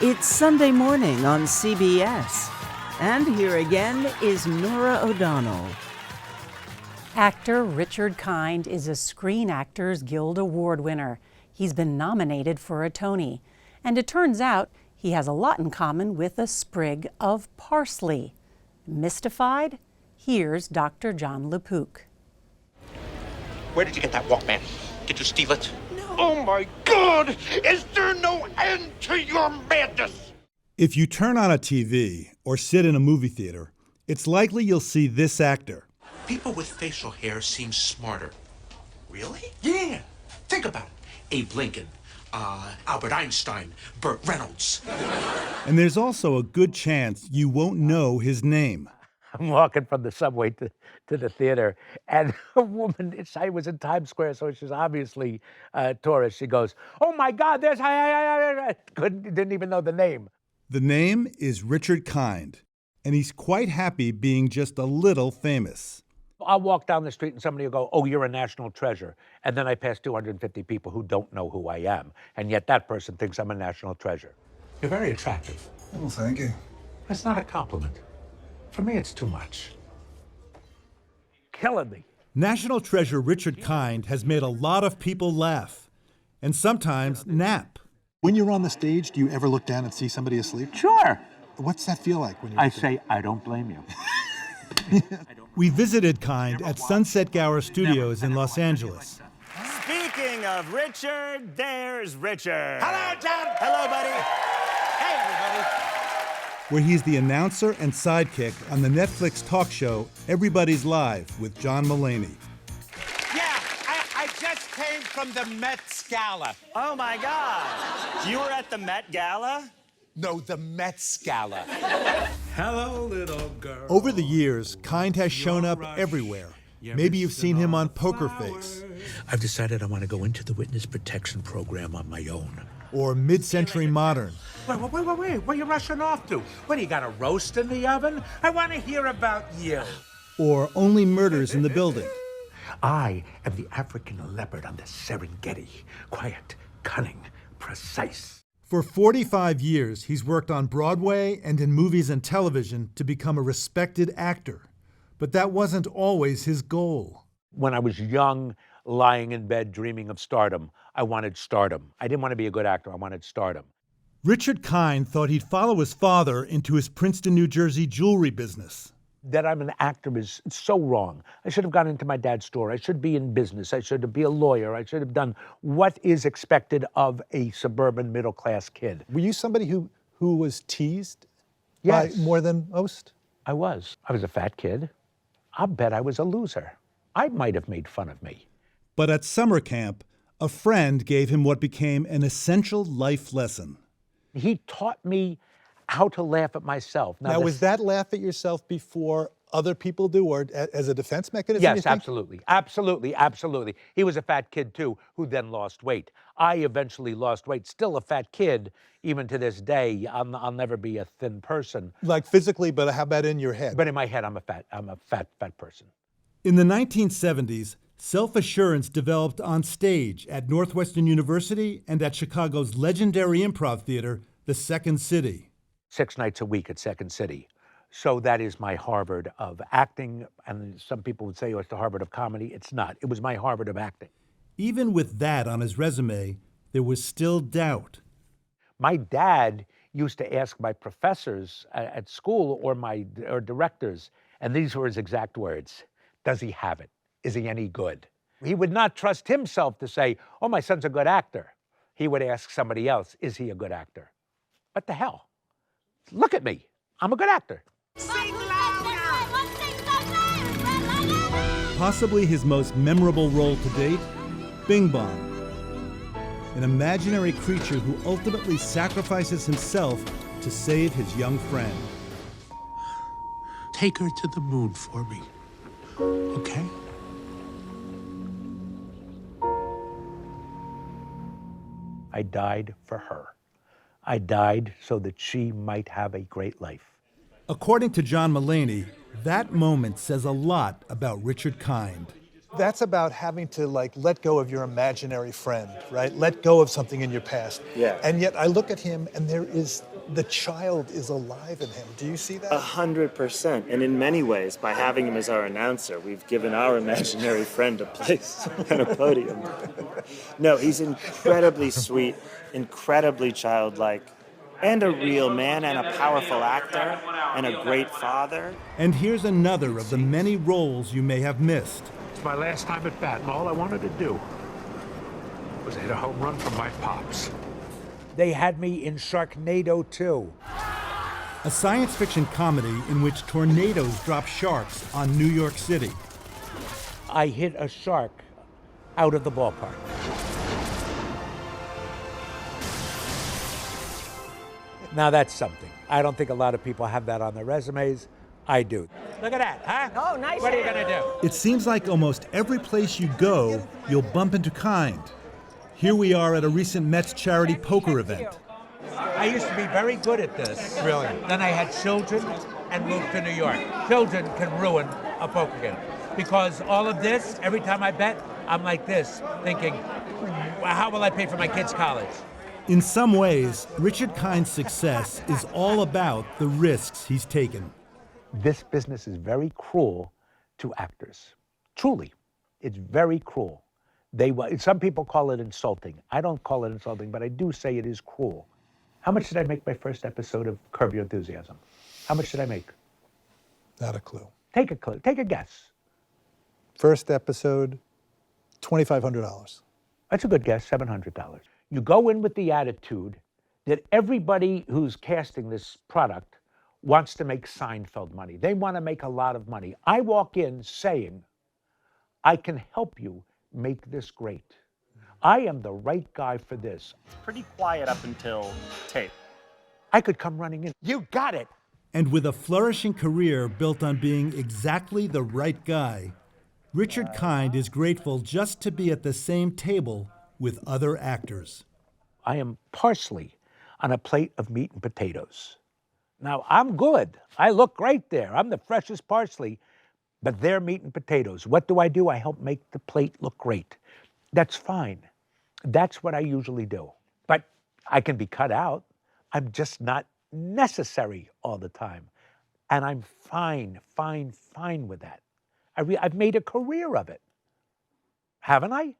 It's Sunday morning on CBS. And here again is Norah O'Donnell. Actor Richard Kind is a Screen Actors Guild Award winner. He's been nominated for a Tony. And it turns out he has a lot in common with a sprig of parsley. Mystified? Here's Dr. Jon LaPook. Where did you get that Walkman? Did you steal it? No. Oh my God! Is there no end to your madness? If you turn on a TV or sit in a movie theater, it's likely you'll see this actor. People with facial hair seem smarter. Really? Yeah. Think about it. Abe Lincoln, Albert Einstein, Burt Reynolds. And there's also a good chance you won't know his name. I'm walking from the subway to the theater, and a woman, I was in Times Square, so she's obviously a tourist. She goes, "Oh my God, there's," didn't even know the name. The name is Richard Kind, and he's quite happy being just a little famous. I'll walk down the street and somebody will go, "Oh, you're a national treasure." And then I pass 250 people who don't know who I am, and yet that person thinks I'm a national treasure. You're very attractive. Well, thank you. That's not a compliment. For me, it's too much. Killing me. National treasure Richard Kind has made a lot of people laugh, and sometimes nap. When you're on the stage, do you ever look down and see somebody asleep? Sure. What's that feel like when you I say, I don't blame you. We visited Kind at Sunset Gower Studios in Los Angeles. Speaking of Richard, there's Richard. Hello, John. Hello, buddy. Hey, everybody. Where he's the announcer and sidekick on the Netflix talk show Everybody's Live with John Mulaney. Yeah, I just came from the Met Gala. Oh, my God. You were at the Met Gala? No, the Met Gala. Hello, little girl. Over the years, Kind has shown up everywhere. Maybe you've seen him on Poker Face. I've decided I want to go into the witness protection program on my own. Or Mid-Century Modern. Wait, where are you rushing off to? What, do you got a roast in the oven? I want to hear about you. Or Only Murders in the Building. I am the African leopard on the Serengeti. Quiet, cunning, precise. For 45 years, he's worked on Broadway and in movies and television to become a respected actor. But that wasn't always his goal. When I was young, lying in bed, dreaming of stardom, I wanted stardom. I didn't want to be a good actor, I wanted stardom. Richard Kind thought he'd follow his father into his Princeton, New Jersey jewelry business. That I'm an actor is so wrong. I should have gone into my dad's store. I should be in business. I should be a lawyer. I should have done what is expected of a suburban middle-class kid. Were you somebody who was teased Yes. by more than most? I was. I was a fat kid. I'll bet I was a loser. I might have made fun of me. But at summer camp, a friend gave him what became an essential life lesson. He taught me how to laugh at myself. Now was that laugh at yourself before other people do, or as a defense mechanism? Yes, absolutely. Absolutely. He was a fat kid, too, who then lost weight. I eventually lost weight. Still a fat kid, even to this day. I'll never be a thin person. Like physically, but how about in your head? But in my head, I'm a fat person. In the 1970s, self-assurance developed on stage at Northwestern University and at Chicago's legendary improv theater, the Second City. 6 nights a week at Second City. So that is my Harvard of acting. And some people would say, oh, it's the Harvard of comedy. It's not. It was my Harvard of acting. Even with that on his resume, there was still doubt. My dad used to ask my professors at school or directors, and these were his exact words: does he have it? Is he any good? He would not trust himself to say, oh, my son's a good actor. He would ask somebody else, is he a good actor? What the hell? Look at me. I'm a good actor. Possibly his most memorable role to date, Bing Bong, an imaginary creature who ultimately sacrifices himself to save his young friend. Take her to the moon for me, okay? I died for her. I died so that she might have a great life. According to John Mulaney, that moment says a lot about Richard Kind. That's about having to let go of your imaginary friend, right? Let go of something in your past. Yeah. And yet I look at him and there is the child is alive in him. Do you see that? 100%. And in many ways, by having him as our announcer, we've given our imaginary friend a place and a podium. No, he's incredibly sweet, incredibly childlike, and a real man and a powerful actor and a great father. And here's another of the many roles you may have missed. It's my last time at bat, and all I wanted to do was hit a home run from my pops. They had me in Sharknado 2. A science fiction comedy in which tornadoes drop sharks on New York City. I hit a shark out of the ballpark. Now that's something. I don't think a lot of people have that on their resumes. I do. Look at that, huh? Oh, nice. What are you gonna do? It seems like almost every place you go, you'll bump into Kind. Here we are at a recent Mets charity poker event. I used to be very good at this. Really? Then I had children and moved to New York. Children can ruin a poker game. Because all of this, every time I bet, I'm like this, thinking, well, how will I pay for my kids' college? In some ways, Richard Kind's success is all about the risks he's taken. This business is very cruel to actors. Truly, it's very cruel. Some people call it insulting. I don't call it insulting, but I do say it is cruel. How much did I make my first episode of Curb Your Enthusiasm? How much did I make? Not a clue. Take a clue. Take a guess. First episode, $2,500. That's a good guess, $700. You go in with the attitude that everybody who's casting this product wants to make Seinfeld money. They want to make a lot of money. I walk in saying, I can help you make this great. I am the right guy for this. Pretty quiet up until tape. I could come running in. You got it. And with a flourishing career built on being exactly the right guy, Richard Kind is grateful just to be at the same table with other actors. I am parsley on a plate of meat and potatoes. Now, I'm good. I look great there. I'm the freshest parsley, but they're meat and potatoes. What do? I help make the plate look great. That's fine. That's what I usually do. But I can be cut out. I'm just not necessary all the time. And I'm fine with that. I've made a career of it. Haven't I?